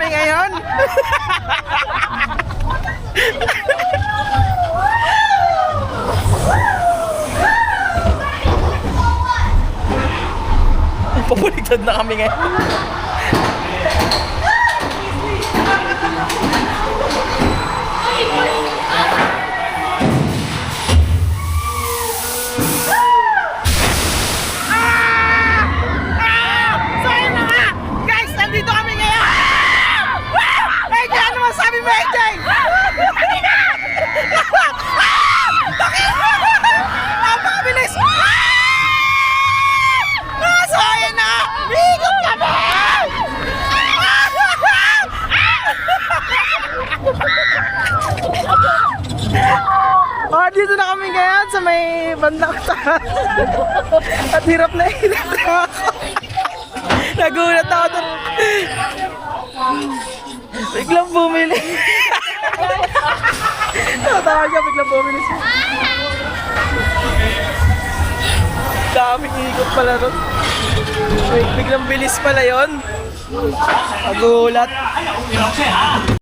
ngayon. Pabuligtad na kami ngayon. Dito na kami ngayon sa may bandang taas. At hirap na ako. Nagulat ako doon. Biglang bumili. Natawa siya, biglang bumili siya. Daming ikot pala ron. Biglang bilis pala yon. Nagulat.